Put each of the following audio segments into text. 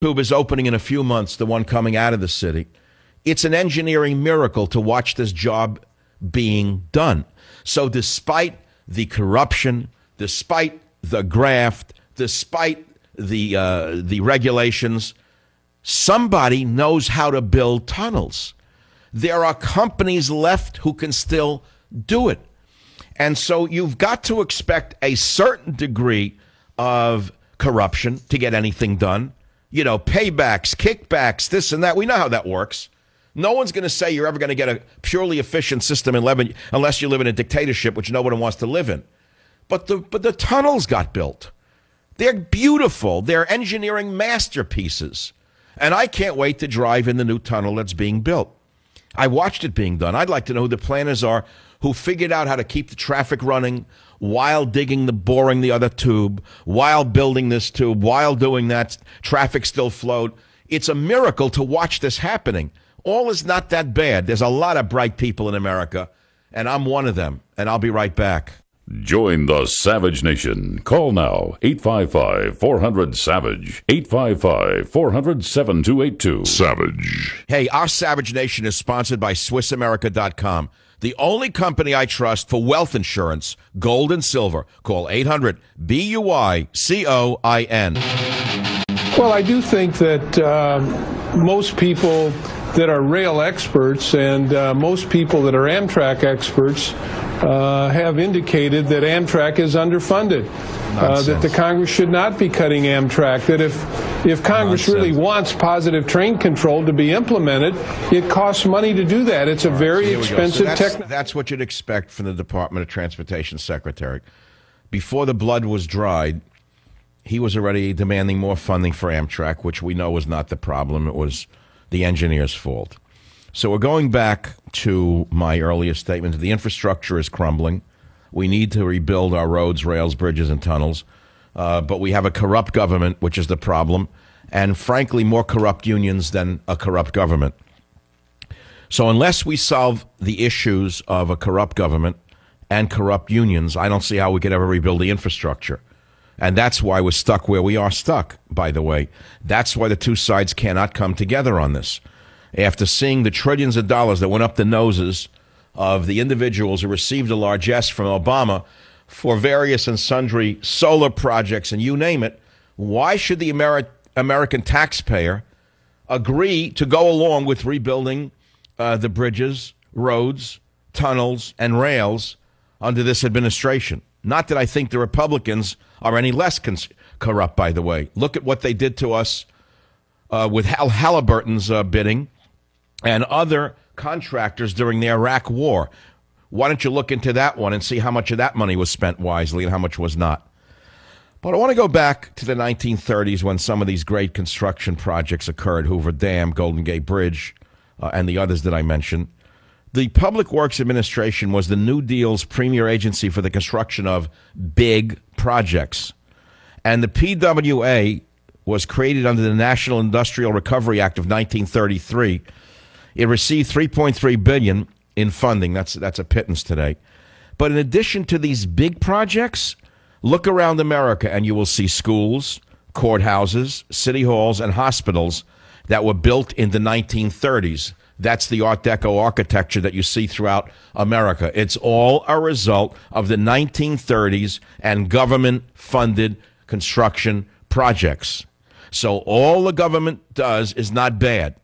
Tube is opening in a few months, the one coming out of the city. It's an engineering miracle to watch this job being done. So despite the corruption, despite the graft, despite the regulations, somebody knows how to build tunnels. There are companies left who can still do it. And so you've got to expect a certain degree of corruption to get anything done. You know, paybacks, kickbacks, this and that. We know how that works. No one's going to say you're ever going to get a purely efficient system unless you live in a dictatorship, which no one wants to live in. But the tunnels got built. They're beautiful. They're engineering masterpieces. And I can't wait to drive in the new tunnel that's being built. I watched it being done. I'd like to know who the planners are who figured out how to keep the traffic running while boring the other tube, while building this tube, while doing that, traffic still flowed. It's a miracle to watch this happening. All is not that bad. There's a lot of bright people in America, and I'm one of them, and I'll be right back. Join the Savage Nation. Call now, 855-400-SAVAGE, 855-400-7282. Savage. Hey, our Savage Nation is sponsored by SwissAmerica.com. The only company I trust for wealth insurance, gold and silver. Call 800-BUYCOIN. Well, I do think that most people that are rail experts and most people that are Amtrak experts have indicated that Amtrak is underfunded, that the Congress should not be cutting Amtrak, that if Congress really wants positive train control to be implemented, it costs money to do that. It's a very expensive technology. That's what you'd expect from the Department of Transportation Secretary. Before the blood was dried, he was already demanding more funding for Amtrak, which we know was not the problem. It was the engineers' fault. So we're going back to my earlier statement. The infrastructure is crumbling. We need to rebuild our roads, rails, bridges, and tunnels. But we have a corrupt government, which is the problem, and frankly, more corrupt unions than a corrupt government. So unless we solve the issues of a corrupt government and corrupt unions, I don't see how we could ever rebuild the infrastructure. And that's why we're stuck where we are stuck, by the way. That's why the two sides cannot come together on this. After seeing the trillions of dollars that went up the noses of the individuals who received a largesse from Obama for various and sundry solar projects and you name it, why should the American taxpayer agree to go along with rebuilding the bridges, roads, tunnels, and rails under this administration? Not that I think the Republicans are any less corrupt, by the way. Look at what they did to us with Halliburton's bidding and other contractors during the Iraq War. Why don't you look into that one and see how much of that money was spent wisely and how much was not? But I want to go back to the 1930s when some of these great construction projects occurred, Hoover Dam, Golden Gate Bridge, and the others that I mentioned. The Public Works Administration was the New Deal's premier agency for the construction of big projects. And the PWA was created under the National Industrial Recovery Act of 1933. It received $3.3 billion in funding. That's a pittance today. But in addition to these big projects, look around America and you will see schools, courthouses, city halls, and hospitals that were built in the 1930s. That's the Art Deco architecture that you see throughout America. It's all a result of the 1930s and government-funded construction projects. So all the government does is not bad.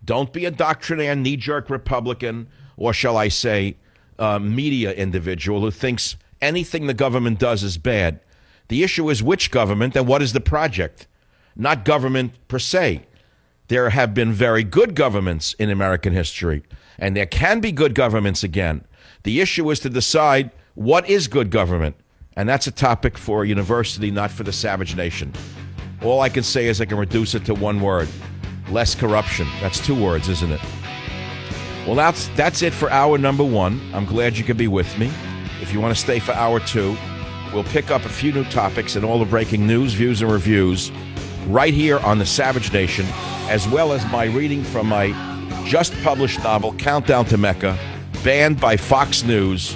Don't be a doctrinaire, knee-jerk Republican, or shall I say, media individual who thinks anything the government does is bad. The issue is which government and what is the project, not government per se. There have been very good governments in American history, and there can be good governments again. The issue is to decide what is good government, and that's a topic for a university, not for the Savage Nation. All I can say is I can reduce it to one word: less corruption. That's two words, isn't it? Well, that's it for hour number one. I'm glad you could be with me. If you want to stay for hour two, we'll pick up a few new topics and all the breaking news, views, and reviews right here on the Savage Nation, as well as my reading from my just-published novel, Countdown to Mecca, banned by Fox News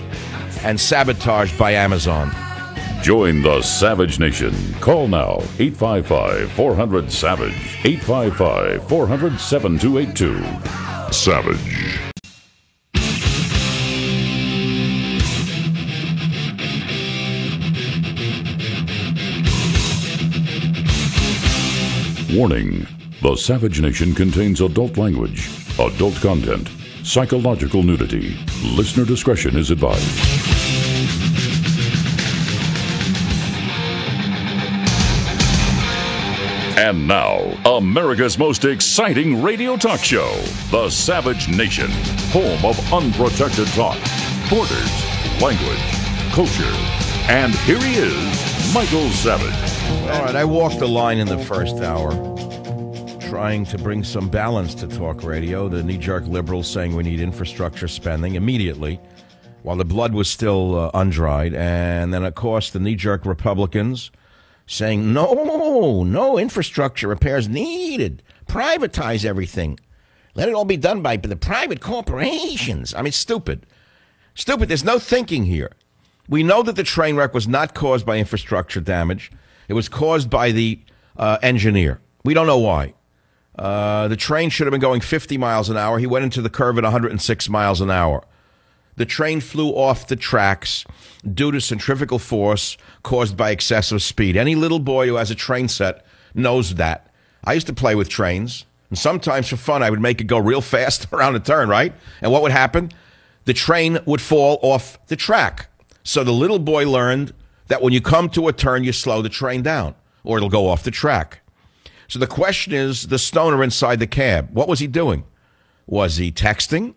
and sabotaged by Amazon. Join the Savage Nation. Call now, 855-400-SAVAGE, 855-400-7282. Savage. Warning. The Savage Nation contains adult language, adult content, psychological nudity. Listener discretion is advised. And now, America's most exciting radio talk show, The Savage Nation, home of unprotected talk, borders, language, culture. And here he is, Michael Savage. All right, I walked the line in the first hour, trying to bring some balance to talk radio. The knee-jerk liberals saying we need infrastructure spending immediately, while the blood was still undried. And then, of course, the knee-jerk Republicans saying, no infrastructure repairs needed. Privatize everything. Let it all be done by the private corporations. I mean, stupid. Stupid. There's no thinking here. We know that the train wreck was not caused by infrastructure damage. It was caused by the engineer. We don't know why. The train should have been going 50 miles an hour. He went into the curve at 106 miles an hour. The train flew off the tracks due to centrifugal force caused by excessive speed. Any little boy who has a train set knows that. I used to play with trains, and sometimes for fun I would make it go real fast around a turn, right? And what would happen? The train would fall off the track. So the little boy learned that when you come to a turn, you slow the train down, or it'll go off the track. So the question is, the stoner inside the cab, what was he doing? Was he texting?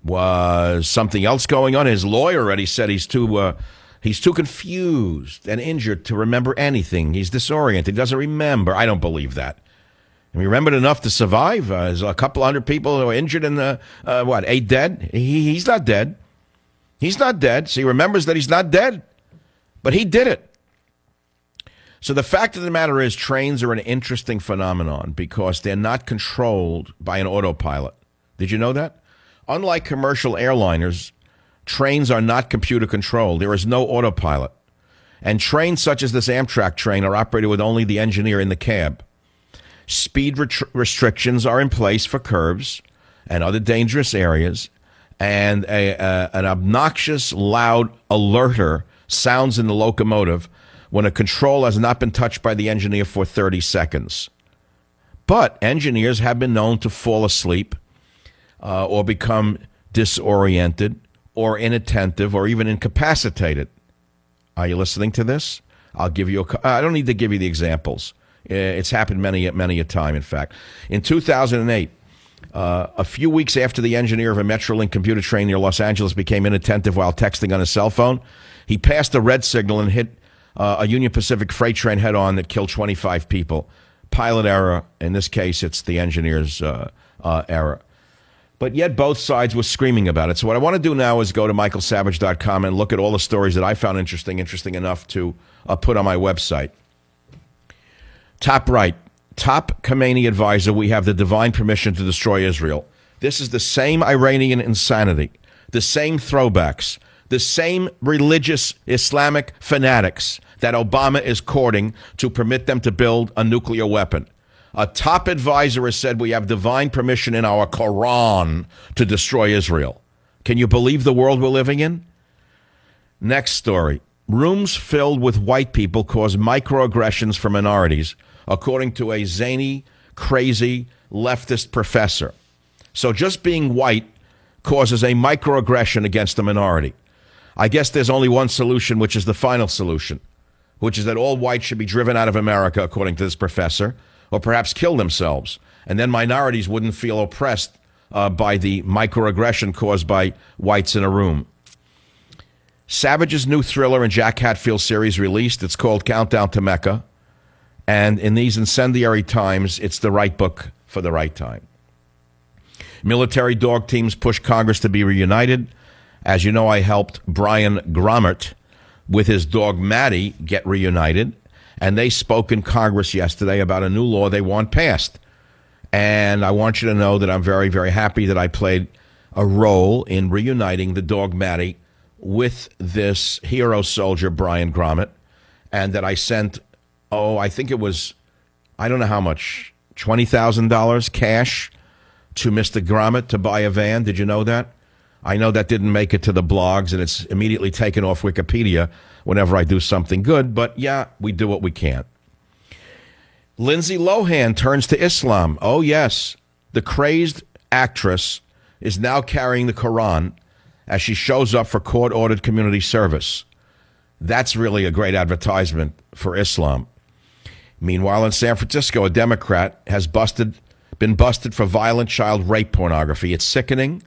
Was something else going on? His lawyer already said he's too confused and injured to remember anything. He's disoriented. He doesn't remember. I don't believe that. And he remembered enough to survive. There's a couple hundred people who are injured and, 8 dead? He's not dead. He's not dead. So he remembers that he's not dead. But he did it. So the fact of the matter is, trains are an interesting phenomenon because they're not controlled by an autopilot. Did you know that? Unlike commercial airliners, trains are not computer controlled. There is no autopilot. And trains such as this Amtrak train are operated with only the engineer in the cab. Speed restrictions are in place for curves and other dangerous areas. And an obnoxious, loud alerter sounds in the locomotive when a control has not been touched by the engineer for 30 seconds. But engineers have been known to fall asleep or become disoriented or inattentive or even incapacitated. Are you listening to this? I'll give you I don't need to give you the examples. It's happened many a time, in fact. In 2008, a few weeks after the engineer of a Metrolink computer train near Los Angeles became inattentive while texting on his cell phone, he passed a red signal and hit a Union Pacific freight train head-on that killed 25 people. Pilot error. In this case, it's the engineer's error. But yet both sides were screaming about it. So what I want to do now is go to michaelsavage.com and look at all the stories that I found interesting enough to put on my website. Top right. Top Khomeini advisor, we have the divine permission to destroy Israel. This is the same Iranian insanity, the same throwbacks, the same religious Islamic fanatics that Obama is courting to permit them to build a nuclear weapon. A top advisor has said we have divine permission in our Quran to destroy Israel. Can you believe the world we're living in? Next story. Rooms filled with white people cause microaggressions for minorities, according to a zany, crazy, leftist professor. So just being white causes a microaggression against a minority. I guess there's only one solution, which is the final solution, which is that all whites should be driven out of America, according to this professor, or perhaps kill themselves. And then minorities wouldn't feel oppressed by the microaggression caused by whites in a room. Savage's new thriller and Jack Hatfield series released. It's called Countdown to Mecca. And in these incendiary times, it's the right book for the right time. Military dog teams push Congress to be reunited. As you know, I helped Brian Grommert with his dog Maddie get reunited. And they spoke in Congress yesterday about a new law they want passed. And I want you to know that I'm very, very happy that I played a role in reuniting the dog Maddie with this hero soldier, Brian Grommet, and that I sent, I think it was, I don't know how much, $20,000 cash to Mr. Grommet to buy a van. Did you know that? I know that didn't make it to the blogs, and it's immediately taken off Wikipedia whenever I do something good, but yeah, we do what we can. Lindsay Lohan turns to Islam. Oh, yes. The crazed actress is now carrying the Quran as she shows up for court-ordered community service. That's really a great advertisement for Islam. Meanwhile, in San Francisco, a Democrat has been busted for violent child rape pornography. It's sickening.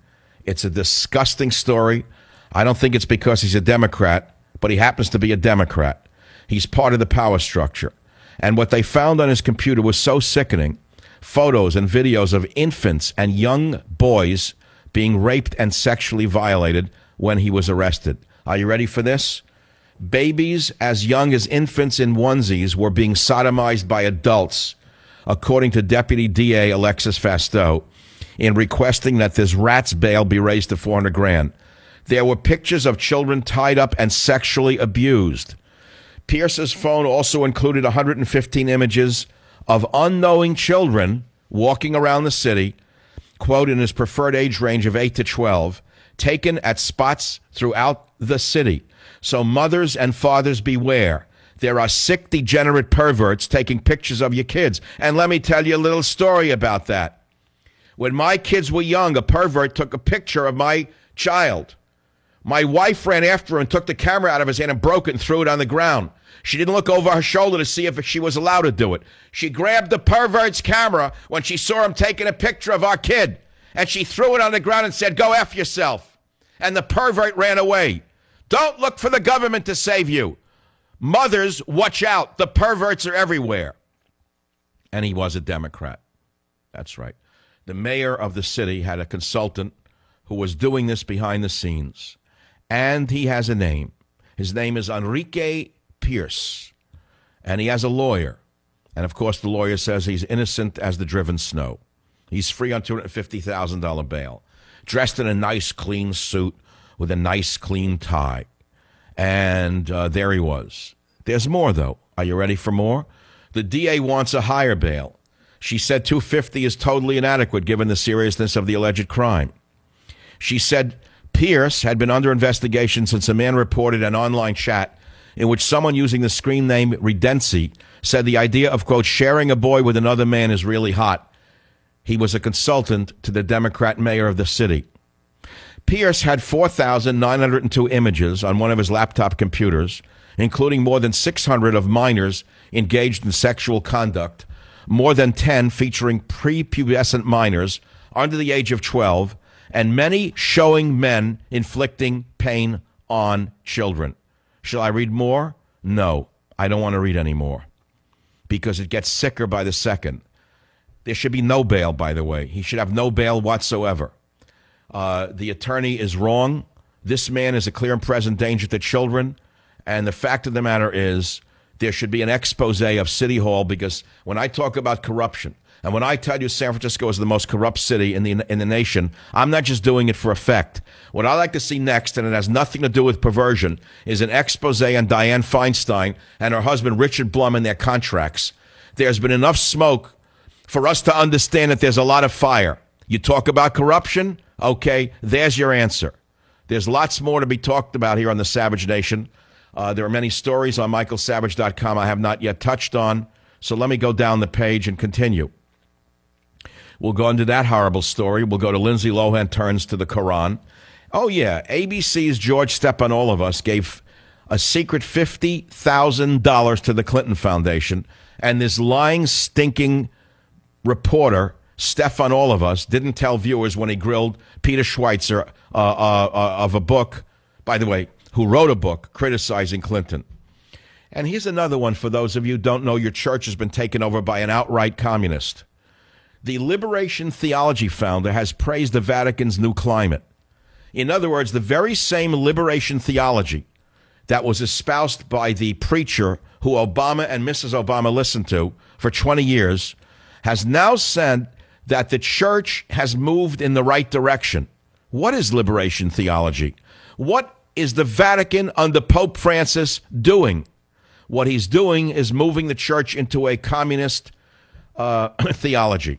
It's a disgusting story. I don't think it's because he's a Democrat, but he happens to be a Democrat. He's part of the power structure. And what they found on his computer was so sickening. Photos and videos of infants and young boys being raped and sexually violated when he was arrested. Are you ready for this? Babies as young as infants in onesies were being sodomized by adults, according to Deputy DA Alexis Fasteau, in requesting that this rat's bail be raised to $400,000. There were pictures of children tied up and sexually abused. Pierce's phone also included 115 images of unknowing children walking around the city, quote, in his preferred age range of 8 to 12, taken at spots throughout the city. So mothers and fathers beware. There are sick, degenerate perverts taking pictures of your kids. And let me tell you a little story about that. When my kids were young, a pervert took a picture of my child. My wife ran after him and took the camera out of his hand and broke it and threw it on the ground. She didn't look over her shoulder to see if she was allowed to do it. She grabbed the pervert's camera when she saw him taking a picture of our kid, and she threw it on the ground and said, "Go F yourself." And the pervert ran away. Don't look for the government to save you. Mothers, watch out. The perverts are everywhere. And he was a Democrat. That's right. The mayor of the city had a consultant who was doing this behind the scenes. And he has a name. His name is Enrique Pierce. And he has a lawyer. And, of course, the lawyer says he's innocent as the driven snow. He's free on $250,000 bail. Dressed in a nice, clean suit with a nice, clean tie. And there he was. There's more, though. Are you ready for more? The DA wants a higher bail. She said $250,000 is totally inadequate given the seriousness of the alleged crime. She said Pierce had been under investigation since a man reported an online chat in which someone using the screen name Redency said the idea of, quote, sharing a boy with another man is really hot. He was a consultant to the Democrat mayor of the city. Pierce had 4,902 images on one of his laptop computers, including more than 600 of minors engaged in sexual conduct, more than 10 featuring prepubescent minors under the age of 12, and many showing men inflicting pain on children. Shall I read more? No, I don't want to read any more because it gets sicker by the second. There should be no bail, by the way. He should have no bail whatsoever. The attorney is wrong. This man is a clear and present danger to children. And the fact of the matter is there should be an expose of City Hall, because when I talk about corruption, and when I tell you San Francisco is the most corrupt city in the nation, I'm not just doing it for effect. What I like to see next, and it has nothing to do with perversion, is an expose on Dianne Feinstein and her husband Richard Blum and their contracts. There's been enough smoke for us to understand that there's a lot of fire. You talk about corruption? Okay, there's your answer. There's lots more to be talked about here on the Savage Nation. There are many stories on michaelsavage.com I have not yet touched on, so let me go down the page and continue. We'll go into that horrible story. We'll go to Lindsay Lohan turns to the Quran. Oh, yeah, ABC's George Stephanopoulos gave a secret $50,000 to the Clinton Foundation, and this lying, stinking reporter, Stephanopoulos, didn't tell viewers when he grilled Peter Schweitzer of a book, by the way, who wrote a book criticizing Clinton. And here's another one for those of you who don't know your church has been taken over by an outright communist. The Liberation Theology founder has praised the Vatican's new climate. In other words, the very same liberation theology that was espoused by the preacher who Obama and Mrs. Obama listened to for 20 years has now said that the church has moved in the right direction. What is liberation theology? What is the Vatican under Pope Francis doing? What he's doing is moving the church into a communist theology.